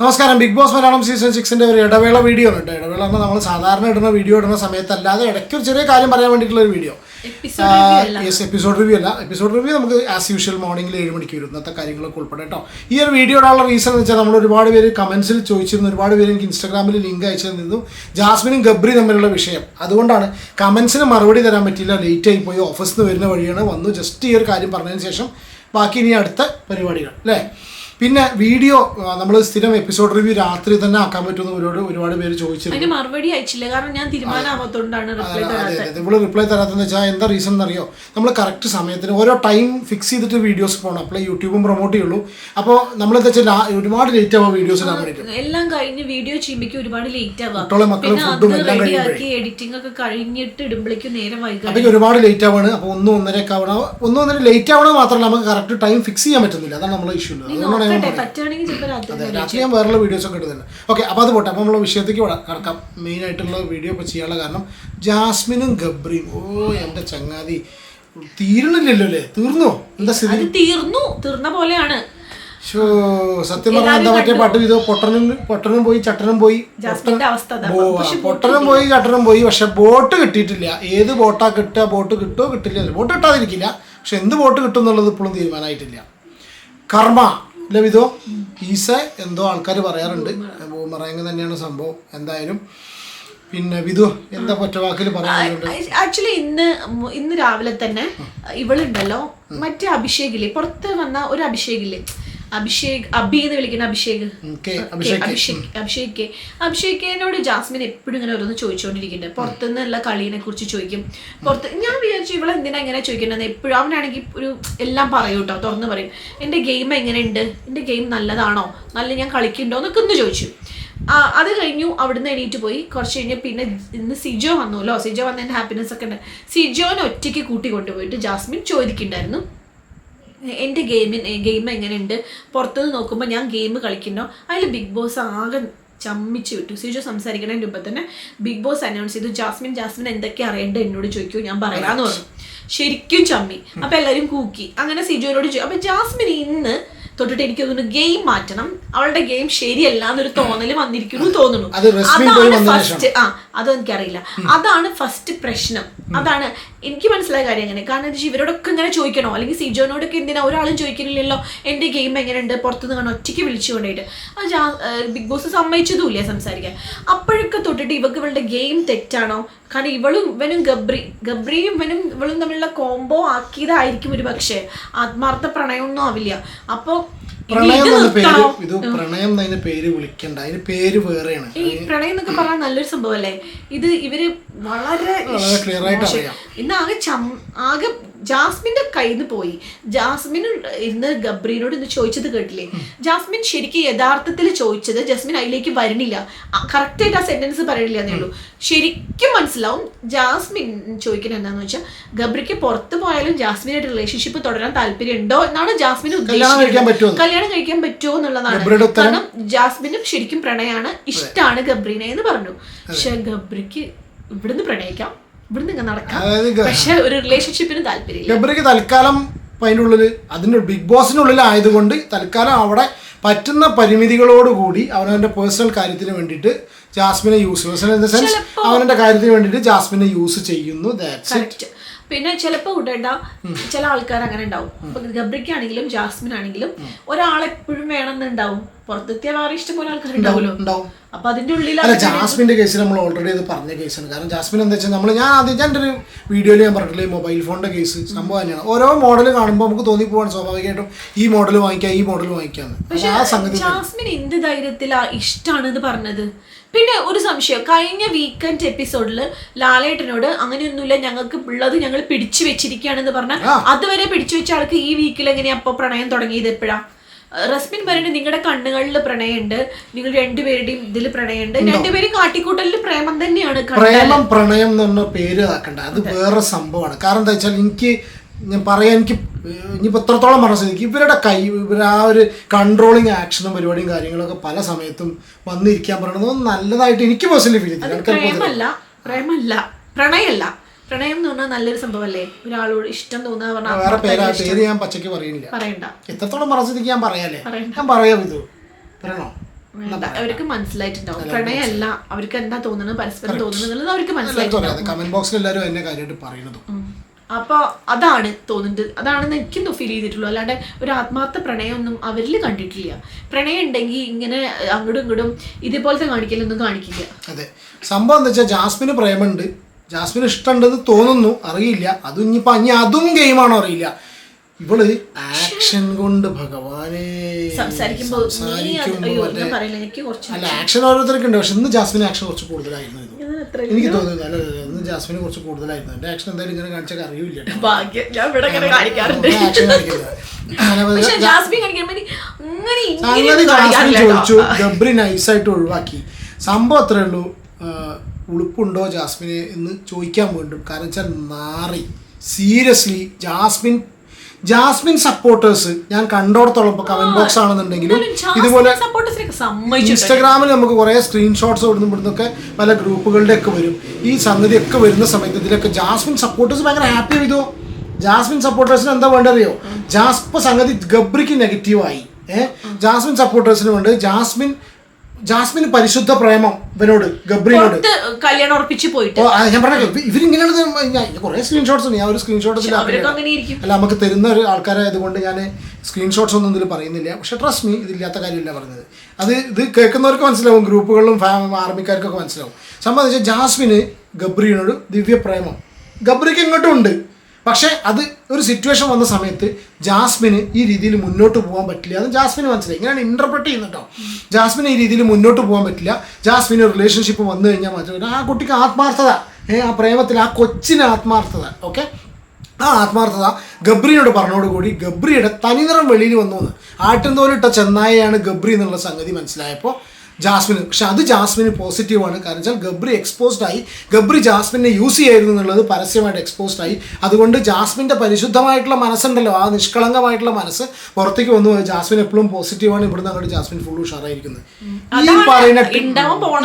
നമസ്കാരം. Big boss Malayalam season 6 ഒരു ഇടവേള വീഡിയോ ഉണ്ട്. ഇടവേള പറഞ്ഞാൽ നമ്മൾ സാധാരണ ഇടുന്ന വീഡിയോ ഇടുന്ന സമയത്തല്ലാതെ ഇടയ്ക്ക് ഒരു ചെറിയ കാര്യം പറയാൻ വേണ്ടിയിട്ടുള്ള ഒരു വീഡിയോ. എപ്പിസോഡ് റിവ്യൂ അല്ല. എപ്പിസോഡ് റിവ്യൂ നമുക്ക് ആസ് യൂഷ്വൽ മോർണിംഗിൽ 7 മണിക്ക് വരും. ഇന്നത്തെ കാര്യങ്ങളൊക്കെ ഉൾപ്പെടെ കേട്ടോ. ഈ ഒരു വീഡിയോ ഇടാനുള്ള റീസൺ എന്ന് വെച്ചാൽ നമ്മൾ ഒരുപാട് പേര് കമൻസിൽ ചോദിച്ചിരുന്നു, ഒരുപാട് പേര് എനിക്ക് ഇൻസ്റ്റാഗ്രാമിൽ ലിങ്ക് അയച്ചു തന്നിരുന്നു ജാസ്മിനും ഗബ്രി തമ്മിലുള്ള വിഷയം. അതുകൊണ്ടാണ് കമൻസിന് മറുപടി തരാൻ പറ്റിയില്ല, ലേറ്റ് ആയി പോയി. ഓഫീസിൽ നിന്ന് വരുന്ന വഴിയാണ് വന്നു. ജസ്റ്റ് ഈ ഒരു കാര്യം പറഞ്ഞതിന് ശേഷം ബാക്കി ഇനി അടുത്ത പരിപാടികൾ അല്ലേ. പിന്നെ വീഡിയോ നമ്മൾ സ്ഥിരം എപ്പിസോഡ് റിവ്യൂ രാത്രി തന്നെ ആക്കാൻ പറ്റുമെന്ന് ഒരുപാട് പേര് ചോദിച്ചിരുന്നു. മറുപടി അയച്ചില്ല, കാരണം ഞാൻ തീരുമാനമാവാത്തോണ്ടാണ് ഇവിടെ റിപ്ലൈ തരാത്തെന്ന് വെച്ചാൽ എന്താ റീസൺ എന്നറിയോ? നമ്മൾ കറക്റ്റ് സമയത്തിന് ഓരോ ടൈം ഫിക്സ് ചെയ്തിട്ട് വീഡിയോസ് പോകണം. അപ്പോൾ യൂട്യൂബും പ്രൊമോട്ട് ചെയ്യുള്ളൂ. അപ്പോൾ നമ്മളെന്താ വെച്ചാൽ ഒരുപാട് ലേറ്റ് ആവുക വീഡിയോസ് ഇടാൻ വേണ്ടിയിട്ട്. എല്ലാം കഴിഞ്ഞ് വീഡിയോ ചെയ്യുമ്പോഴേക്കും ഒരുപാട് ലേറ്റ് ആവുക. കുട്ടികളെ മക്കളും ഫുഡും എല്ലാം റെഡിയാക്കി എഡിറ്റിംഗ് ഒക്കെ കഴിഞ്ഞിട്ട് ഇടുമ്പോഴേക്കും നേരം വൈകും. അപ്പോൾ ഒരുപാട് ലേറ്റ് ആവാണ്. അപ്പോൾ 1-1.5 ആവണം. 1-1.5 ലേറ്റ് ആവണത് മാത്രമല്ല, നമുക്ക് കറക്റ്റ് ടൈം ഫിക്സ് ചെയ്യാൻ പറ്റുന്നില്ല. അതാണ് നമ്മളെ ഇഷ്യൂ. രാത്രി ഞാൻ വേറെ വീഡിയോസ് ഒക്കെ ഇടുന്നുണ്ട്. ഓക്കെ, അപ്പോൾ അത് പോട്ടെ. അപ്പോൾ നമ്മളെ വിഷയത്തേക്ക് കടക്കാം. മെയിൻ ആയിട്ടുള്ള വീഡിയോ ഇപ്പോൾ ചെയ്യാനുള്ള കാരണം ജാസ്മിനും ഗബ്രിയും. ഓ എൻ്റെ ചങ്ങാതി തീരണില്ലല്ലോ അല്ലേ? തീർന്നോ? എന്താ സ്ഥിതി? തീർന്ന പോലെയാണ്. സത്യം പറഞ്ഞാൽ എന്താ പറ്റിയ പാട്ട് ഇതോ പൊട്ടനും പോയി ചട്ടനും പോയി. പൊട്ടനും പോയി ചട്ടനും പോയി. പക്ഷെ ബോട്ട് കിട്ടിയിട്ടില്ല. ഏത് ബോട്ടാ കിട്ടുക? ബോട്ട് കിട്ടുമോ കിട്ടില്ല? ബോട്ട് കിട്ടാതിരിക്കില്ല, പക്ഷെ എന്ത് ബോട്ട് കിട്ടും എന്നുള്ളത് ഇപ്പോഴും തീരുമാനമായിട്ടില്ല. കർമ്മ അല്ല വിധോ ഈസ എന്തോ ആൾക്കാർ പറയാറുണ്ട്. ബൂമറാങ് തന്നെയാണ് സംഭവം. എന്തായാലും പിന്നെ വിധു എന്താ ഒറ്റവാക്കിൽ പറയാനുണ്ട്? ആക്ച്വലി ഇന്ന് രാവിലെ തന്നെ ഇവളുണ്ടല്ലോ, മറ്റേ അഭിഷേകില്ലേ, പുറത്ത് വന്ന ഒരു അഭിഷേകില്ലേ, അബി എന്ന് വിളിക്കുന്ന അഭിഷേകിനോട് ജാസ്മിൻ എപ്പോഴും ഇങ്ങനെ ഓരോന്ന് ചോദിച്ചുകൊണ്ടിരിക്കുന്നുണ്ട്. പുറത്തുനിന്നുള്ള കളീനെ കുറിച്ച് ചോദിക്കും. ഞാൻ വിചാരിച്ചു ഇവളെ എന്തിനാ ഇങ്ങനെ ചോദിക്കുന്നത്. എപ്പോഴും അവനാണെങ്കിൽ ഒരു എല്ലാം പറയൂ കേട്ടോ, തുറന്ന് പറയും. എൻ്റെ ഗെയിം എങ്ങനെയുണ്ട്, എൻ്റെ ഗെയിം നല്ലതാണോ, ഞാൻ കളിക്കുന്നുണ്ടോ എന്നൊക്കെ ഒന്ന് ചോദിച്ചു. അത് കഴിഞ്ഞു. അവിടുന്ന് എണീറ്റ് പോയി. കുറച്ച് കഴിഞ്ഞ് പിന്നെ ഇന്ന് സിജോ വന്നുല്ലോ. സിജോ വന്നതിൻ്റെ ഹാപ്പിനെസ് ഒക്കെ ഉണ്ട്. സിജോനെ ഒറ്റയ്ക്ക് കൂട്ടി കൊണ്ടുപോയിട്ട് ജാസ്മിൻ ചോദിക്കുന്നുണ്ടായിരുന്നു, എൻ്റെ ഗെയിം എങ്ങനെയുണ്ട്, പുറത്തുനിന്ന് നോക്കുമ്പോൾ ഞാൻ ഗെയിം കളിക്കുന്നോ. അതിൽ ബിഗ് ബോസ് ആകെ ചമ്മിച്ച് വിട്ടു. സിജോ സംസാരിക്കുന്നതിന് മുമ്പ് തന്നെ ബിഗ് ബോസ് അനൗൺസ് ചെയ്തു, ജാസ്മിൻ എന്തൊക്കെ അറിയേണ്ടത് എന്നോട് ചോദിക്കൂ, ഞാൻ പറയാമെന്ന് പറഞ്ഞു. ശരിക്കും ചമ്മി. അപ്പം എല്ലാവരും കൂക്കി. അങ്ങനെ സിജോനോട് ചോദിച്ചു. അപ്പം ജാസ്മിൻ ഇന്ന് തൊട്ടിട്ട് എനിക്ക് തോന്നുന്നു ഗെയിം മാറ്റണം, അവളുടെ ഗെയിം ശരിയല്ല എന്നൊരു തോന്നല് വന്നിരിക്കുന്നു തോന്നുന്നു. അതാണ് ഫസ്റ്റ്. അതെനിക്കറിയില്ല. അതാണ് ഫസ്റ്റ് പ്രശ്നം. അതാണ് എനിക്ക് മനസ്സിലായ കാര്യം. അങ്ങനെ കാരണം ഇവരോടൊക്കെ ഇങ്ങനെ ചോദിക്കണോ, അല്ലെങ്കിൽ സിജോനോടൊക്കെ എന്തിനാ ഒരാളും ചോദിക്കുന്നില്ലല്ലോ എൻ്റെ ഗെയിം എങ്ങനെയുണ്ട്, പുറത്തുനിന്ന് കാണാൻ ഒറ്റയ്ക്ക് വിളിച്ചു കൊണ്ടായിട്ട്. അത് ബിഗ് ബോസ് സമ്മതിച്ചതുമില്ല സംസാരിക്കാൻ. അപ്പോഴൊക്കെ തൊട്ടിട്ട് ഇവളുടെ ഗെയിം തെറ്റാണോ? കാരണം ഇവനും ഗബ്രിയും ഇവളും തമ്മിലുള്ള കോംബോ ആക്കിയതായിരിക്കും ഒരു പക്ഷേ. ആത്മാർത്ഥ പ്രണയമൊന്നും ആവില്ല. അപ്പോൾ പ്രണയം എന്നതിന് പേര് വിളിക്കണ്ട, അതിന് പേര് വേറെയാണ്. ഈ പ്രണയം എന്നൊക്കെ പറഞ്ഞാൽ നല്ലൊരു സംഭവം അല്ലേ. ഇത് ഇവര് വളരെ ക്ലിയർ ആയിട്ട് അറിയാം. ഇന്ന് ആകെ ജാസ്മിന്റെ കയ്യിൽ നിന്ന് പോയി. ജാസ്മിൻ ഇന്ന് ഗബ്രീനോട് ഇന്ന് ചോദിച്ചത് കേട്ടില്ലേ? ജാസ്മിൻ ശരിക്കും യഥാർത്ഥത്തിൽ ചോദിച്ചത്, ജാസ്മിൻ അതിലേക്ക് വരണില്ല, കറക്റ്റായിട്ട് ആ സെന്റൻസ് പറയണില്ല എന്നേ ഉള്ളൂ. ശരിക്കും മനസ്സിലാവും ജാസ്മിൻ ചോദിക്കുന്നത് എന്താണെന്ന് വെച്ചാൽ, ഗബ്രിക്ക് പുറത്ത് പോയാലും ജാസ്മിനായിട്ട് റിലേഷൻഷിപ്പ് തുടരാൻ താല്പര്യം ഉണ്ടോ എന്നാണ് ജാസ്മിൻ ഉദ്ദേശിക്കുന്നത്. കല്യാണം കഴിക്കാൻ പറ്റുമോ എന്നുള്ളതാണ്. കാരണം ജാസ്മിനും ശരിക്കും പ്രണയാണ്, ഇഷ്ടമാണ് ഗബ്രീനെ എന്ന് പറഞ്ഞു. പക്ഷെ ഗബ്രിക്ക് ഇവിടുന്ന് പ്രണയിക്കാം, ഇവിടുന്ന് ഇങ്ങനെ നടക്കാം, പക്ഷെ ഒരു റിലേഷൻഷിപ്പിന് താല്പര്യം. ഗബ്രിക്ക് തൽക്കാലം അതിൻ്റെ ഉള്ളിൽ, അതിൻ്റെ ബിഗ് ബോസിനുള്ളിൽ ആയതുകൊണ്ട് തൽക്കാലം അവിടെ പറ്റുന്ന പരിമിതികളോടുകൂടി അവനവൻ്റെ പേഴ്സണൽ കാര്യത്തിന് വേണ്ടിയിട്ട് ജാസ്മിനെ അവൻ്റെ കാര്യത്തിന് വേണ്ടിയിട്ട് ജാസ്മിനെ യൂസ് ചെയ്യുന്നു. പിന്നെ ചിലപ്പോൾ കൂട്ടേണ്ട ചില ആൾക്കാർ അങ്ങനെ ഉണ്ടാവും. ഗബ്രിക്കാണെങ്കിലും ജാസ്മിൻ ആണെങ്കിലും ഒരാളെപ്പോഴും വേണമെന്നുണ്ടാവും. പുറത്തെത്തിയ വേറെ ഇഷ്ടംപോലെ ആൾക്കാരുണ്ടാവുമല്ലോ. അപ്പൊ അതിന്റെ ഉള്ളിൽ ജാസ്മിന്റെ കേസിൽ നമ്മൾ ഓൾറെഡി അത് പറഞ്ഞ കേസാണ്. കാരണം ജാസ്മിൻ എന്താ വെച്ചാൽ ഞാൻ എൻ്റെ ഒരു വീഡിയോയിൽ ഞാൻ പറഞ്ഞിട്ടില്ലേ, മൊബൈൽ ഫോണിന്റെ കേസ് സംഭവം തന്നെയാണ്. ഓരോ മോഡൽ കാണുമ്പോൾ നമുക്ക് തോന്നിപ്പോവാണ് സ്വാഭാവികമായിട്ടും ഈ മോഡൽ വാങ്ങിക്കാം, ഈ മോഡൽ വാങ്ങിക്കാന്ന്. പക്ഷെ ആ സംഗതി ജാസ്മിൻ എന്ത് ധൈര്യത്തിലാ ഇഷ്ടമാണെന്ന് പറഞ്ഞത്. പിന്നെ ഒരു സംശയം, കഴിഞ്ഞ വീക്കെൻഡ് എപ്പിസോഡിൽ ലാലേട്ടനോട് അങ്ങനെയൊന്നുമില്ല, ഞങ്ങൾക്ക് ഉള്ളത് ഞങ്ങൾ പിടിച്ചു വെച്ചിരിക്കുകയാണെന്ന് പറഞ്ഞാൽ അതുവരെ പിടിച്ചു വെച്ച ആൾക്ക് ഈ വീക്കിൽ എങ്ങനെയാ അപ്പൊ പ്രണയം തുടങ്ങിയത്? എപ്പോഴാ? റസ്മിൻ പറയുന്നത് നിങ്ങളുടെ കണ്ണുകളിൽ പ്രണയമുണ്ട്, നിങ്ങൾ രണ്ടുപേരുടെയും ഇതിൽ പ്രണയമുണ്ട്, രണ്ടുപേരും കാട്ടിക്കൂട്ടലിൽ പ്രേമം തന്നെയാണ്. പ്രണയം എന്ന് പറഞ്ഞ പേര് ആക്കണ്ട, അത് വേറെ സംഭവമാണ്. കാരണം എന്താ വെച്ചാൽ ഞാൻ പറയാൻ എനിക്ക് ഇനിയിപ്പോൾ എത്രത്തോളം മനസ്സിലാക്കി ഇവരുടെ ആ ഒരു കൺട്രോളിങ് ആക്ഷനും പരിപാടിയും കാര്യങ്ങളൊക്കെ പല സമയത്തും വന്നിരിക്കാൻ പറയണത് നല്ലതായിട്ട് എനിക്ക് പേഴ്സണലി ഫീൽ ചെയ്തു. പ്രണയമല്ല, പ്രണയം എന്ന് പറഞ്ഞാൽ നല്ലൊരു സംഭവമല്ലേ. ഒരാളോട് ഇഷ്ടം തോന്നുക വേറെ പേര് ഞാൻ പച്ചയ്ക്ക് പറയുന്നില്ല. പറയണ്ട. എത്രത്തോളം മനസ്സിലാക്കി ഞാൻ പറയാല്ലേ, ഞാൻ പറയാം. ഇത് പറയണോ? അവർക്ക് മനസ്സിലായിട്ടുണ്ടാവും. പ്രണയമല്ല, അവർക്ക് എന്താ തോന്നുന്നത്, പരസ്പരം തോന്നുന്നത് അവർക്ക് മനസ്സിലായിട്ടുണ്ടാവും. കമന്റ് ബോക്സിൽ എല്ലാവരും എന്നെ കാര്യമായിട്ട് പറയുന്നത്. അപ്പൊ അതാണ് തോന്നുന്നത്, അതാണെന്ന് എനിക്കും ഫീൽ ചെയ്തിട്ടുള്ളൂ. അല്ലാണ്ട് ഒരു ആത്മാർത്ഥ പ്രണയമൊന്നും അവരിൽ കണ്ടിട്ടില്ല. പ്രണയം ഉണ്ടെങ്കിൽ ഇങ്ങനെ അങ്ങോട്ടും ഇങ്ങോട്ടും ഇതേപോലത്തെ കാണിക്കലൊന്നും കാണിക്കില്ല. അതെ, സംഭവം എന്താ വെച്ചാൽ ജാസ്മിന് പ്രേമുണ്ട്, ജാസ്മിന് ഇഷ്ടമുണ്ടെന്ന് തോന്നുന്നു, അറിയില്ല. അതും ഇനിയിപ്പോ അതും ഗെയിമാണോ അറിയില്ല. ഇവള് ആക്ഷൻ കൊണ്ട് ഭഗവാനെ സംസാരിക്കുമ്പോ അല്ല, ആക്ഷൻ ഓരോരുത്തർക്ക് ഉണ്ട്. പക്ഷെ ഇന്ന് ജാസ്മിന് ആക്ഷൻ കുറച്ച് കൂടുതലായിരുന്നു എനിക്ക് തോന്നുന്നത്. അല്ല, ഇന്ന് ജാസ്മിന് കുറച്ച് കൂടുതലായിരുന്നു. എന്റെ ആക്ഷൻ എന്തായാലും ഇങ്ങനെ കാണിച്ചാൽ അറിയില്ല. ജാസ്മിൻ ചോദിച്ചു, ഗബ്രി നൈസായിട്ട് ഒഴിവാക്കി. സംഭവം അത്രേ ഉള്ളൂ. ഉളുപ്പുണ്ടോ ജാസ്മിന് എന്ന് ചോദിക്കാൻ വേണ്ടും. കാരണം വെച്ചാൽ നാറി സീരിയസ്ലി ജാസ്മിൻ സപ്പോർട്ടേഴ്സ് ഞാൻ കണ്ടോടത്തോളം ഇപ്പൊ കമന്റ് ബോക്സ് ആണെന്നുണ്ടെങ്കിലും ഇതുപോലെ ഇൻസ്റ്റാഗ്രാമിൽ നമുക്ക് കുറെ സ്ക്രീൻഷോട്ട്സ് ഇവിടുന്നൊക്കെ പല ഗ്രൂപ്പുകളുടെ ഒക്കെ വരും. ഈ സംഗതിയൊക്കെ വരുന്ന സമയത്ത് ഇതിലൊക്കെ ജാസ്മിൻ സപ്പോർട്ടേഴ്സ് ഭയങ്കര ഹാപ്പി ചെയ്തു. ജാസ്മിൻ സപ്പോർട്ടേഴ്സിന് എന്താ വേണ്ടറിയോ? ഇപ്പൊ സംഗതി ഗബ്രിക്ക് നെഗറ്റീവായി. ജാസ്മിൻ സപ്പോർട്ടേഴ്സിന് വേണ്ട ജാസ്മിന് പരിശുദ്ധ പ്രേമം ഇവനോട്, ഗബ്രിനോട് കല്യാണം ഉറപ്പിച്ച് പോയിട്ട് ഞാൻ പറഞ്ഞ ഇവരിങ്ങനെയാണ്. കുറെ സ്ക്രീൻഷോട്ട്സ് ഉണ്ട്. ഞാൻ ഒരു സ്ക്രീൻഷോട്ട്സിൽ അല്ല, നമുക്ക് തരുന്ന ഒരു ആൾക്കാരായതുകൊണ്ട് ഞാൻ സ്ക്രീൻഷോട്ട്സ് ഒന്നും ഇതിൽ പറയുന്നില്ല. പക്ഷെ ട്രസ്റ്റ് മീ, ഇതില്ലാത്ത കാര്യമില്ല പറഞ്ഞത്. ഇത് കേൾക്കുന്നവർക്ക് മനസ്സിലാവും, ഗ്രൂപ്പുകളിലും ആർമിക്കാർക്കൊക്കെ മനസ്സിലാവും. സംഭവം വെച്ചാൽ ജാസ്മിന് ഗബ്രിനോട് ദിവ്യ പ്രേമം, ഗബ്രിക്ക് ഇങ്ങോട്ടും ഉണ്ട്. പക്ഷെ അത് ഒരു സിറ്റുവേഷൻ വന്ന സമയത്ത് ജാസ്മിന് ഈ രീതിയിൽ മുന്നോട്ട് പോകാൻ പറ്റില്ല. അത് ജാസ്മിന് മനസ്സിലായി. ഇങ്ങനെയാണ് ഇന്റർപ്രറ്റ് ചെയ്യുന്നുണ്ടോ. ജാസ്മിന് ഈ രീതിയിൽ മുന്നോട്ട് പോകാൻ പറ്റില്ല. ജാസ്മിന് റിലേഷൻഷിപ്പ് വന്നു കഴിഞ്ഞാൽ മാത്രമേ ആ കുട്ടിക്ക് ആത്മാർത്ഥത, ആ പ്രേമത്തിൽ ആ കൊച്ചിന് ആത്മാർത്ഥത, ഓക്കെ, ആ ആത്മാർത്ഥത ഗബ്രിയോട് പറഞ്ഞോടുകൂടി ഗബ്രിയുടെ തനിനിറം വെളിയിൽ വന്നു എന്ന്. ആട്ടുന്തോലിട്ട ചെന്നായയാണ് ഗബ്രി എന്നുള്ള സംഗതി മനസ്സിലായപ്പോൾ ജാസ്മിന്, പക്ഷെ അത് ജാസ്മിന് പോസിറ്റീവാണ്. കാരണം വെച്ചാൽ ഗബ്രി എക്സ്പോസ്ഡ് ആയി. ഗബ്രി ജാസ്മിനെ യൂസ് ചെയ്യായിരുന്നു എന്നുള്ളത് പരസ്യമായിട്ട് എക്സ്പോസ്ഡ് ആയി. അതുകൊണ്ട് ജാസ്മിൻ്റെ പരിശുദ്ധമായിട്ടുള്ള മനസ്സുണ്ടല്ലോ, ആ നിഷ്കളങ്കമായിട്ടുള്ള മനസ്സ് പുറത്തേക്ക് വന്നു. ജാസ്മിൻ എപ്പോഴും പോസിറ്റീവാണ്. ഇവിടുന്ന് അങ്ങോട്ട് ജാസ്മിൻ ഫുൾ ഉഷാറായിരിക്കുന്നത്. ഈ പറയുന്ന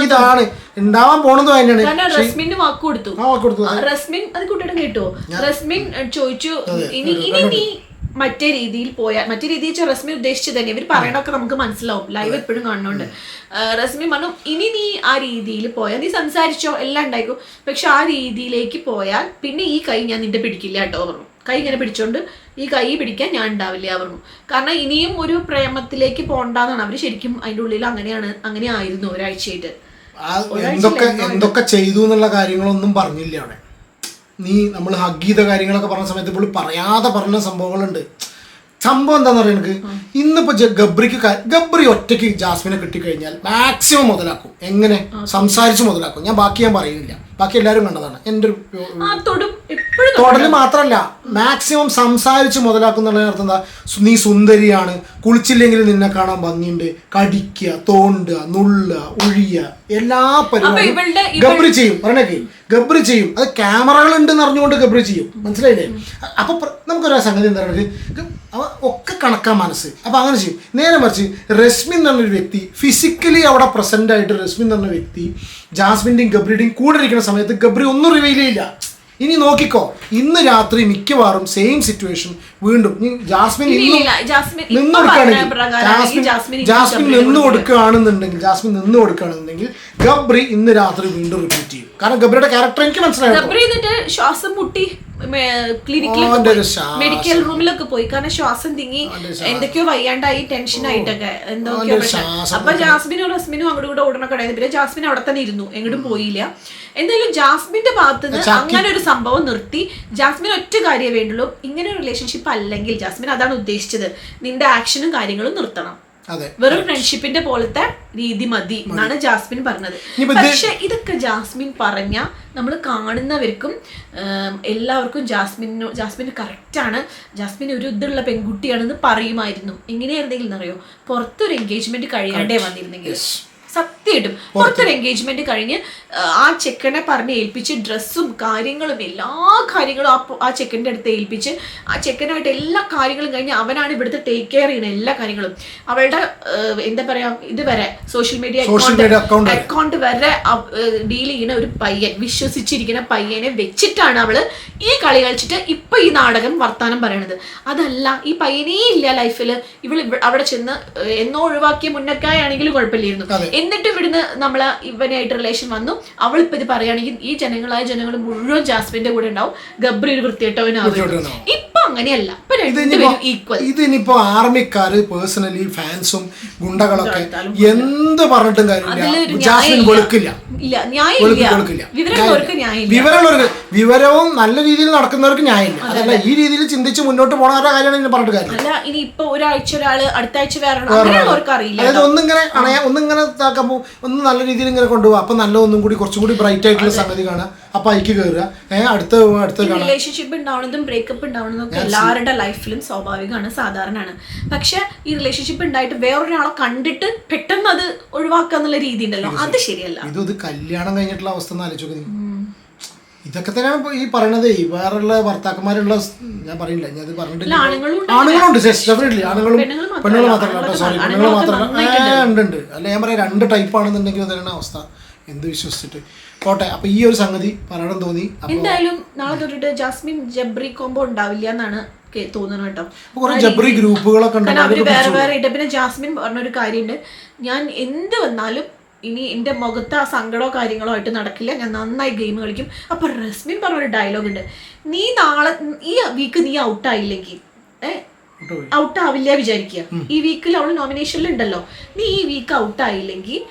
ഇതാണ് ഉണ്ടാവാൻ പോണത് തന്നെയാണ്. റസ്മിന് വാക്ക് കൊടുത്തു. റസ്മിൻ അത് കുട്ടിയുടെ കേട്ടോ. റസ്മിൻ ചോദിച്ചു, ഇനി നീ മറ്റേ രീതിയിൽ പോയാൽ, മറ്റേ രീതിയിൽ റസ്മി ഉദ്ദേശിച്ചത് തന്നെ ഇവർ പറയണൊക്കെ നമുക്ക് മനസ്സിലാവും, ലൈവ് എപ്പോഴും കാണുന്നുണ്ട്. റസ്മി പറഞ്ഞു, ഇനി നീ ആ രീതിയിൽ പോയാൽ, നീ സംസാരിച്ചോ എല്ലാം ഉണ്ടായിക്കോ, പക്ഷെ ആ രീതിയിലേക്ക് പോയാൽ പിന്നെ ഈ കൈ ഞാൻ നിന്റെ പിടിക്കില്ല കേട്ടോ പറഞ്ഞു. കൈ ഇങ്ങനെ പിടിച്ചോണ്ട് ഈ കൈ പിടിക്കാൻ ഞാൻ ഉണ്ടാവില്ല പറഞ്ഞു. കാരണം ഇനിയും ഒരു പ്രേമത്തിലേക്ക് പോകണ്ടെന്നാണ് അവർ ശരിക്കും അതിൻ്റെ ഉള്ളിൽ അങ്ങനെ ആയിരുന്നു ഒരാഴ്ചയായിട്ട്. എന്തൊക്കെ ചെയ്തു എന്നുള്ള കാര്യങ്ങളൊന്നും പറഞ്ഞില്ല അവിടെ. നമ്മൾ ഹഗ് ചെയ്ത കാര്യങ്ങളൊക്കെ പറഞ്ഞ സമയത്ത് ഇപ്പോൾ പറയാതെ പറഞ്ഞ സംഭവങ്ങളുണ്ട്. സംഭവം എന്താണെന്ന് പറയുക, എനിക്ക് ഇന്നിപ്പോൾ ഗബ്രി ഒറ്റയ്ക്ക് ജാസ്മിനെ കിട്ടിക്കഴിഞ്ഞാൽ മാക്സിമം മുതലാക്കും. എങ്ങനെ സംസാരിച്ച് മുതലാക്കും. ഞാൻ പറയുന്നില്ല, ബാക്കി എല്ലാവരും കണ്ടതാണ്. എൻ്റെ ഒരു തൊടല് മാത്രമല്ല, മാക്സിമം സംസാരിച്ച് മുതലാക്കും എന്നുള്ള അർത്ഥം എന്താ? നീ സുന്ദരിയാണ്, കുളിച്ചില്ലെങ്കിൽ നിന്നെ കാണാൻ ഭംഗിയുണ്ട്, കടിക്കുക, തോണ്ടുക, നുള്ളുക, ഒഴിയുക, എല്ലാ പരിപാടിയും ഗബ്രി ചെയ്യും. പറഞ്ഞേക്കെ ഗബ്രി ചെയ്യും. അത് ക്യാമറകൾ ഉണ്ടെന്ന് അറിഞ്ഞുകൊണ്ട് ഗബ്രി ചെയ്യും. മനസ്സിലായില്ലേ? അപ്പൊ നമുക്കൊരു സംഗതി എന്താ പറയുക, ഒക്കെ കണക്കാ മനസ്സ്. അപ്പൊ അങ്ങനെ ചെയ്യും. നേരെ മറിച്ച് റസ്മിൻ എന്ന് പറഞ്ഞൊരു വ്യക്തി ഫിസിക്കലി അവിടെ പ്രസന്റ് ആയിട്ട് റസ്മിൻ എന്ന് പറഞ്ഞ വ്യക്തി ജാസ്മിന്റെയും ഗബ്രിയുടെയും കൂടെ ഇരിക്കുന്ന സമയത്ത് ഗബ്രി ഒന്നും റിവീൽ ചെയ്യില്ല. ഇനി നോക്കിക്കോ, ഇന്ന് രാത്രി മിക്കവാറും സെയിം സിറ്റുവേഷൻ വീണ്ടും ജാസ്മിൻ നിന്ന് കൊടുക്കുകയാണെന്നുണ്ടെങ്കിൽ ഗബ്രി ഇന്ന് രാത്രി വീണ്ടും റിപ്പീറ്റ് ചെയ്യും. കാരണം ഗബ്രിയുടെ ക്യാരക്ടർ എനിക്ക് മനസ്സിലായി. ശ്വാസം മുട്ടി ക്ലിനിക്കിലൊക്കെ മെഡിക്കൽ റൂമിലൊക്കെ പോയി. കാരണം ശ്വാസം തിങ്ങി എന്തൊക്കെയോ വയ്യാണ്ടായി, ടെൻഷനായിട്ടൊക്കെ എന്തൊക്കെയോ. അപ്പൊ ജാസ്മിനും റസ്മിനും അങ്ങോട്ടും കൂടെ ഓടണൊക്കെ ഉണ്ടായിരുന്നു. പിന്നെ ജാസ്മിൻ അവിടെ തന്നെ ഇരുന്നു, എങ്ങോട്ടും പോയില്ല. എന്തായാലും ജാസ്മിന്റെ ഭാഗത്തുനിന്ന് അങ്ങനെ ഒരു സംഭവം നിർത്തി. ജാസ്മിൻ ഒറ്റ കാര്യമേ വേണ്ടുള്ളൂ, ഇങ്ങനെ ഒരു റിലേഷൻഷിപ്പ് അല്ലെങ്കിൽ ജാസ്മിൻ അതാണ് ഉദ്ദേശിച്ചത്, നിന്റെ ആക്ഷനും കാര്യങ്ങളും നിർത്തണം, വെറും ഫ്രണ്ട്ഷിപ്പിന്റെ പോലത്തെ രീതി മതി എന്നാണ് ജാസ്മിൻ പറഞ്ഞത്. പക്ഷെ ഇതൊക്കെ ജാസ്മിൻ പറഞ്ഞ നമ്മൾ കാണുന്നവർക്കും എല്ലാവർക്കും ജാസ്മിന് കറക്റ്റാണ്, ജാസ്മിൻ ഒരു ഇതുള്ള പെൺകുട്ടിയാണെന്ന് പറയുമായിരുന്നു. എങ്ങനെയായിരുന്നെങ്കിൽ എന്നറിയോ, പുറത്തൊരു എൻഗേജ്മെന്റ് കഴിയാണ്ടേ വന്നിരുന്നെങ്കിൽ സത്യമായിട്ടും പുറത്തൊരു എൻഗേജ്മെന്റ് കഴിഞ്ഞ് ആ ചെക്കനെ പറഞ്ഞ് ഏൽപ്പിച്ച് ഡ്രസ്സും കാര്യങ്ങളും എല്ലാ കാര്യങ്ങളും ആ ചെക്കൻ്റെ അടുത്ത് ഏൽപ്പിച്ച് ആ ചെക്കനായിട്ട് എല്ലാ കാര്യങ്ങളും കഴിഞ്ഞ് അവനാണ് ഇവിടുത്തെ ടേക്ക് കെയർ ചെയ്യുന്ന എല്ലാ കാര്യങ്ങളും. അവളുടെ എന്താ പറയാ ഇതുവരെ സോഷ്യൽ മീഡിയ അക്കൗണ്ട് വരെ ഡീൽ ചെയ്യുന്ന ഒരു പയ്യൻ, വിശ്വസിച്ചിരിക്കുന്ന പയ്യനെ വെച്ചിട്ടാണ് അവള് ഈ കളി കളിച്ചിട്ട് ഇപ്പൊ ഈ നാടകം വർത്താനം പറയണത്. അതല്ല, ഈ പയ്യനേ ഇല്ല ലൈഫിൽ. ഇവള് അവിടെ ചെന്ന് എന്നോ ഒഴിവാക്കിയ മുന്നക്കായാണെങ്കിലും കുഴപ്പമില്ലായിരുന്നു. എന്നിട്ട് ഇവിടുന്ന് നമ്മള് ഇവനായിട്ട് റിലേഷൻ വന്നു. അവളിപ്പോ ഇത് പറയുകയാണെങ്കിൽ ഈ ജനങ്ങൾ മുഴുവൻ ജാസ്മിന്റെ കൂടെ ഉണ്ടാവും, ഗബ്രി ഒരു വൃത്തിയിട്ടവനാവും. ഇപ്പൊ അങ്ങനെയല്ല, ഇപ്പൊ രണ്ടുപേരും ഈക്വൽ. ഇതിനിപ്പോ ആർമിക്കാര് പേഴ്സണലി ഫാൻസും ഗുണ്ടകളൊക്കെ എന്ത് പറഞ്ഞിട്ടും കാര്യമില്ല, ജാസ്മിൻ വെളുക്കില്ല. വിവരവും നല്ല രീതിയിൽ നടക്കുന്നവർക്ക് ന്യായമില്ല. അതല്ല ഈ രീതിയിൽ ചിന്തിച്ച് മുന്നോട്ട് പോണവരുടെ കാര്യമാണ് പറഞ്ഞിട്ട് കാര്യം. അല്ല ഇനി ഇപ്പൊ ഒരാഴ്ച ഒരാള് അടുത്ത ആഴ്ച വേറെ അറിയില്ല. അതായത് ഒന്നിങ്ങനെ ഇതാക്കുമ്പോ ഒന്ന് നല്ല രീതിയിൽ ഇങ്ങനെ കൊണ്ടുപോകുക. അപ്പൊ നല്ല ഒന്നും കൂടി കുറച്ചും കൂടി ബ്രൈറ്റ് ആയിട്ടുള്ള സംഗതി കാണാം. അപ്പൊ അതിക്ക് കയറുക, അടുത്ത റിലേഷൻഷിപ്പ് ഉണ്ടാവുന്നതും ബ്രേക്കപ്പ് ഉണ്ടാവുന്നതും ഒക്കെ എല്ലാവരുടെ ലൈഫിലും സ്വാഭാവികമാണ്, സാധാരണമാണ്. പക്ഷെ ഈ റിലേഷൻഷിപ്പ് ഉണ്ടായിട്ട് വേറൊരാളെ കണ്ടിട്ട് പെട്ടെന്ന് അത് ഒഴിവാക്കുക എന്നുള്ള രീതി ഉണ്ടല്ലോ, അത് ശരിയല്ല. ഇത് കല്യാണം കഴിഞ്ഞിട്ടുള്ള അവസ്ഥ ഒന്ന് ആലോചിച്ച് ഇതൊക്കെ തന്നെയാണ് ഈ പറയണത്. വേറെയുള്ള ഭർത്താക്കന്മാരുള്ള ഞാൻ പറയില്ല, ഞാൻ അത് പറഞ്ഞിട്ടില്ല. ആണുങ്ങളുണ്ട്, ഡെഫിനറ്റ്ലി ആണുങ്ങളും പെണ്ണുങ്ങൾ മാത്രമല്ല കേട്ടോ, സോറി പെണ്ണുങ്ങൾ മാത്രമല്ല, ഉണ്ട്. അല്ല ഞാൻ പറയാം, രണ്ട് ടൈപ്പ് ആണെന്നുണ്ടെങ്കിൽ തന്നെയാണ് അവസ്ഥ. എന്ത് വിശ്വസിച്ചിട്ട് പോട്ടെ. അപ്പൊ ഈ ഒരു സംഗതി പറയണം തോന്നി. എന്തായാലും നാളെ തൊട്ടിട്ട് ജാസ്മിൻ ജബ്രി കോംബോ ഉണ്ടാവില്ല എന്നാണ് തോന്നുന്നു കേട്ടോ. കുറെ ജബ്രി ഗ്രൂപ്പുകളൊക്കെ അവര് വേറെ വേറെ ഇട്ട്. പിന്നെ ജാസ്മിൻ പറഞ്ഞൊരു കാര്യമുണ്ട്, ഞാൻ എന്ത് വന്നാലും ഇനി എൻ്റെ മുഖത്ത് ആ സങ്കടമോ കാര്യങ്ങളോ ആയിട്ട് നടക്കില്ല, ഞാൻ നന്നായി ഗെയിം കളിക്കും. അപ്പൊ റസ്മിൻ പറഞ്ഞൊരു ഡയലോഗ് ഉണ്ട്, നീ നാളെ ഈ വീക്ക് നീ ഔട്ടായില്ലെങ്കിൽ ഔട്ടാവില്ല വിചാരിക്കുക, ഈ വീക്കിൽ അവൾ നോമിനേഷനിൽ ഉണ്ടല്ലോ, നീ ഈ വീക്ക് ഔട്ടായില്ലെങ്കിൽ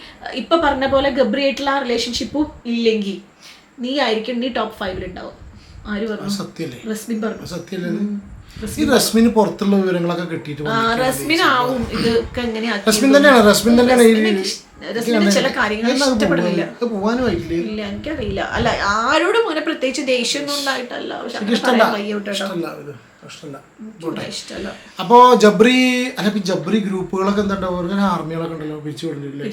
ഇപ്പൊ പറഞ്ഞ പോലെ ഗബ്രി ആയിട്ടുള്ള ആ റിലേഷൻഷിപ്പും ഇല്ലെങ്കിൽ നീ ആയിരിക്കും നീ ടോപ്പ് 5 ഉണ്ടാവും. ആര് പറഞ്ഞു? റസ്മിൻ പറഞ്ഞു. റസ്മിന് പുറത്തുള്ള വിവരങ്ങളൊക്കെ കിട്ടിയിട്ട് റസ്മിൻ ആവും ഇതൊക്കെ എങ്ങനെയാ. റസ്മിൻ തന്നെയാണ് ചില കാര്യങ്ങൾ ഇഷ്ടപ്പെടുന്നില്ല. ഇല്ല എനിക്കറിയില്ല, അല്ല ആരോടും അങ്ങനെ പ്രത്യേകിച്ച് ദേഷ്യം ഒന്നും ഉണ്ടായിട്ടല്ല. അപ്പോ ജബ്രി ഗ്രൂപ്പുകളൊക്കെ എന്താ ആർമികളൊക്കെ ഉണ്ടല്ലോ, പിരിച്ചുവിടില്ലേ,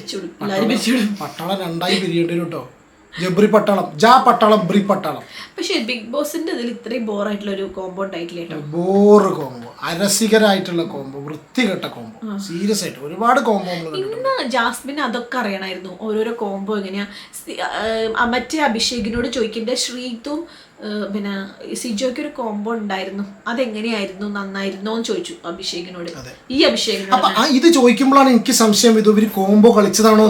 പട്ടാളം രണ്ടായി പിരിയേണ്ടി കേട്ടോ. ജബ്രി പട്ടാളം, പട്ടാളം, ബ്രി പട്ടാളം. പക്ഷേ ബിഗ് ബോസിന്റെ ഇതിൽ ഇത്രയും ബോറായിട്ടുള്ള ഒരു കോംബോ ഉണ്ടായിട്ടില്ല. ബോറ് കോംബോ, അരസികരായിട്ടുള്ള കോംബോ, വൃത്തികെട്ട കോംബോ, സീരിയസ് ആയിട്ട് ഒരുപാട് കോംബോ. ഇന്ന് ജാസ്മിൻ അതൊക്കെ അറിയണമായിരുന്നു, ഓരോരോ കോംബോ എങ്ങനെയാ. മറ്റേ അഭിഷേകിനോട് ചോദിക്കേണ്ട, ശ്രീതും പിന്നെ സിജോയ്ക്ക് ഒരു കോംബോ ഉണ്ടായിരുന്നു, അതെങ്ങനെയായിരുന്നു, നന്നായിരുന്നോ എന്ന് ചോദിച്ചു അഭിഷേകിനോട്. ഈ അഭിഷേകിനോട് ഇത് ചോദിക്കുമ്പോഴാണ് എനിക്ക് സംശയം, ഇത് ഇവര് കോംബോ കളിച്ചതാണോ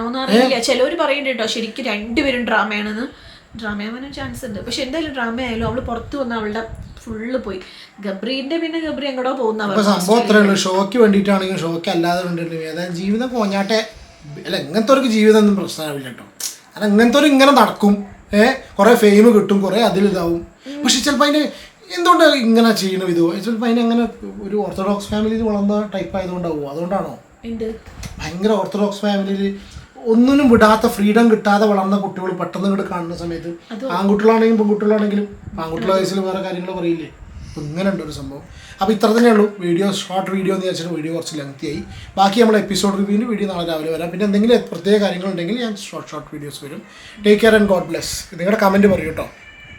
എന്ന് അറിയില്ല. ചിലവര് പറയുന്നുണ്ട് കേട്ടോ ശരിക്കും രണ്ടുപേരും ഡ്രാമയാണെന്ന്. ഡ്രാമയാവാനും ചാൻസ് ഉണ്ട്, പക്ഷെ എന്തായാലും ഡ്രാമ ആയാലും അവള് പുറത്ത് വന്ന അവളുടെ ഫുള്ള് പോയി. ഗബ്രീന്റെ പിന്നെ ഗബ്രി എങ്ങോട്ടോ പോകുന്ന സംഭവം അത്രേ ഉള്ളൂ. ഷോക്ക് വേണ്ടിയിട്ടാണെങ്കിലും ഷോക്ക് അല്ലാതെ അതായത് ജീവിതം പോഞ്ഞാട്ടെ അല്ല, ഇങ്ങനത്തെ ഒരു ജീവിതം ഒന്നും പ്രശ്നമാവില്ല കേട്ടോ. അല്ല ഇങ്ങനത്തെ ഒരു ഇങ്ങനെ നടക്കും, കുറെ ഫെയിം കിട്ടും, കുറെ അതിലിതാവും. പക്ഷെ ചിലപ്പോൾ അതിന് എന്തുകൊണ്ട് ഇങ്ങനെ ചെയ്യണം, ഇത് ചിലപ്പോൾ അതിന് അങ്ങനെ ഒരു ഓർത്തഡോക്സ് ഫാമിലിയിൽ വളർന്ന ടൈപ്പ് ആയതുകൊണ്ടാവും. അതുകൊണ്ടാണോ ഭയങ്കര ഓർത്തഡോക്സ് ഫാമിലിയിൽ ഒന്നിനും വിടാത്ത ഫ്രീഡം കിട്ടാതെ വളർന്ന കുട്ടികൾ പെട്ടെന്ന് ഇങ്ങോട്ട് കാണുന്ന സമയത്ത്, ആൺകുട്ടികളാണെങ്കിലും പെൺകുട്ടികളാണെങ്കിലും ആൺകുട്ടികളുടെ വയസ്സിൽ വേറെ കാര്യങ്ങൾ പറയില്ലേ, അപ്പോൾ ഇങ്ങനെ ഉണ്ട് ഒരു സംഭവം. അപ്പോൾ ഇത്ര തന്നെ ഉള്ളൂ വീഡിയോ, ഷോർട്ട് വീഡിയോ എന്ന് വെച്ചിട്ട് വീഡിയോ കുറച്ച് ലെങ്തിയായി. ബാക്കി നമ്മൾ എപ്പിസോഡ് റിവ്യൂവിൻ്റെ വീഡിയോ നാളെ രാവിലെ വരാം. പിന്നെ എന്തെങ്കിലും പ്രത്യേക കാര്യങ്ങളുണ്ടെങ്കിൽ ഞാൻ ഷോർട്ട് വീഡിയോസ് വരും. Take care and God bless. നിങ്ങളുടെ കമൻറ്റ് പറയൂ കേട്ടോ.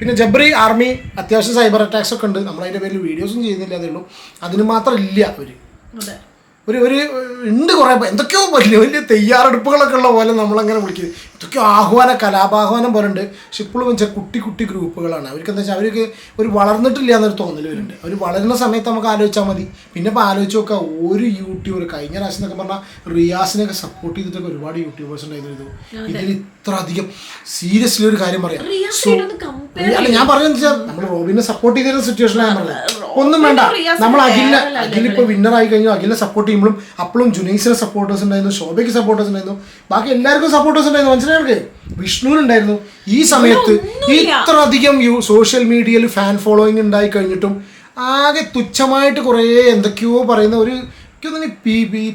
പിന്നെ ജബ്രി ആർമി അത്യാവശ്യം സൈബർ അറ്റാക്സ് ഒക്കെ ഉണ്ട്, നമ്മളതിൻ്റെ പേരിൽ വീഡിയോസും ചെയ്യുന്നില്ല, അതേ ഉള്ളൂ. അതിന് മാത്രം ഇല്ല അവർ ഒരു ഉണ്ട് കുറേ എന്തൊക്കെയോ വലിയ വലിയ തയ്യാറെടുപ്പുകളൊക്കെ ഉള്ള പോലെ നമ്മളങ്ങനെ വിളിക്കുന്നത്, എന്തൊക്കെയോ കലാപാഹ്വാനം പോലെ ഉണ്ട്. പക്ഷെ ഇപ്പോഴും വെച്ചാൽ കുട്ടി ഗ്രൂപ്പുകളാണ്. അവർക്ക് എന്താ വെച്ചാൽ അവർക്ക് ഒരു വളർന്നിട്ടില്ല എന്നൊരു തോന്നൽ വരുന്നുണ്ട്. അവർ വളരുന്ന സമയത്ത് നമുക്ക് ആലോചിച്ചാൽ മതി. പിന്നെ ഇപ്പോൾ ആലോചിച്ച് നോക്കാം, ഒരു യൂട്യൂബർ കഴിഞ്ഞ പ്രാവശ്യം എന്നൊക്കെ പറഞ്ഞാൽ റിയാസിനൊക്കെ സപ്പോർട്ട് ചെയ്തിട്ടൊക്കെ ഒരുപാട് യൂട്യൂബേഴ്സ് ഉണ്ടായിരുന്നു. ഇതിൽ ഇത്ര അധികം സീരിയസ്ലി ഒരു കാര്യം പറയാം. അല്ല ഞാൻ പറഞ്ഞതെന്ന് വെച്ചാൽ നമ്മൾ റോബിനെ സപ്പോർട്ട് ചെയ്തിരുന്ന സിറ്റുവേഷനാണ് പറഞ്ഞത്. ഒന്നും വേണ്ട, നമ്മൾ അഖിലിപ്പോൾ വിന്നറായി കഴിഞ്ഞു, അഖിലിനെ സപ്പോർട്ട് ചെയ്യുമ്പോഴും അപ്പോഴും ജുനൈസിനെ സപ്പോർട്ടേഴ്സ് ഉണ്ടായിരുന്നു, ശോഭയ്ക്ക് സപ്പോർട്ടേഴ്സ് ഉണ്ടായിരുന്നു, ബാക്കി എല്ലാവർക്കും സപ്പോർട്ടേഴ്സ് ഉണ്ടായിരുന്നു. മനസ്സിലായി, വിഷ്ണുവിനുണ്ടായിരുന്നു. ഈ സമയത്ത് ഇത്ര അധികം സോഷ്യൽ മീഡിയയിൽ ഫാൻ ഫോളോയിങ് ഉണ്ടായി കഴിഞ്ഞിട്ടും ആകെ തുച്ഛമായിട്ട് കുറേ എന്തൊക്കെയോ പറയുന്ന ഒരു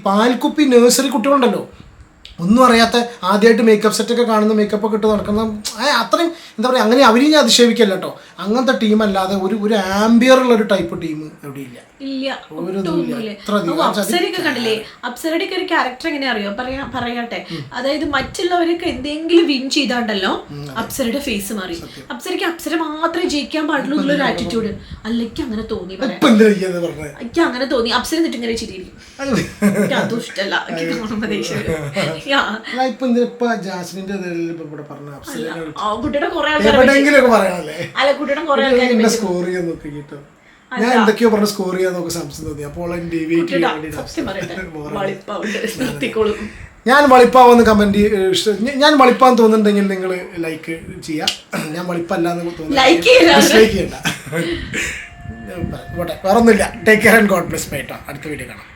പാൽക്കുപ്പി നഴ്സറി കുട്ടികളുണ്ടല്ലോ, ഒന്നും അറിയാത്ത ആദ്യമായിട്ട് മേക്കപ്പ് സെറ്റൊക്കെ കാണുന്ന, മേക്കപ്പൊക്കെ ഇട്ട് നടക്കുന്ന അത്രയും എന്താ പറയുക, അങ്ങനെ അവരെയും ഞാൻ അധിക്ഷേപിക്കല്ല കേട്ടോ. അങ്ങനത്തെ ടീമല്ലാതെ ഒരു ആംബിയറുള്ള ഒരു ടൈപ്പ് ടീം എവിടെയില്ല. ഇല്ല ഒട്ടുമില്ല. അപ്സരയൊക്കെ കണ്ടില്ലേ, അപ്സരയുടെ ഒക്കെ ഒരു ക്യാരക്ടർ എങ്ങനെ അറിയോ പറയട്ടെ, അതായത് മറ്റുള്ളവരൊക്കെ എന്തെങ്കിലും വിൻ ചെയ്താണ്ടല്ലോ അപ്സരയുടെ ഫേസ് മാറി. അപ്സരയ്ക്ക് അപ്സര മാത്രമേ ജയിക്കാൻ പാടുള്ളൂ എന്നുള്ളൊരു ആറ്റിറ്റ്യൂഡ്. അല്ലെങ്കിൽ അങ്ങനെ തോന്നി, എനിക്ക് അങ്ങനെ തോന്നി. അപ്സര എന്നിട്ട് ഇങ്ങനെ ചിരിയിരിക്കും, എനിക്ക് അതും ഇഷ്ടമല്ല, എനിക്ക് കാണുമ്പോ ദേഷ്യം. കുട്ടിയുടെ കുറെ ആൾക്കാർ അല്ല, കുട്ടിയുടെ കുറെ ആൾക്കാർ ഞാൻ എന്തൊക്കെയോ പറഞ്ഞ സ്കോർ ചെയ്യാൻ നോക്കി സംശയം തോന്നി. അപ്പോൾ ഞാൻ വളിപ്പാവെന്ന് കമന്റ്, ഞാൻ വളിപ്പാന്ന് തോന്നുന്നുണ്ടെങ്കിൽ നിങ്ങൾ ലൈക്ക് ചെയ്യാം. ഞാൻ വളിപ്പല്ലാന്ന് തോന്നുന്നു ഡിസ്ലൈക്ക് ചെയ്യണ്ട. വേറെ ഒന്നുമില്ല. Take care and God bless. അടുത്ത വീഡിയോ കാണാം.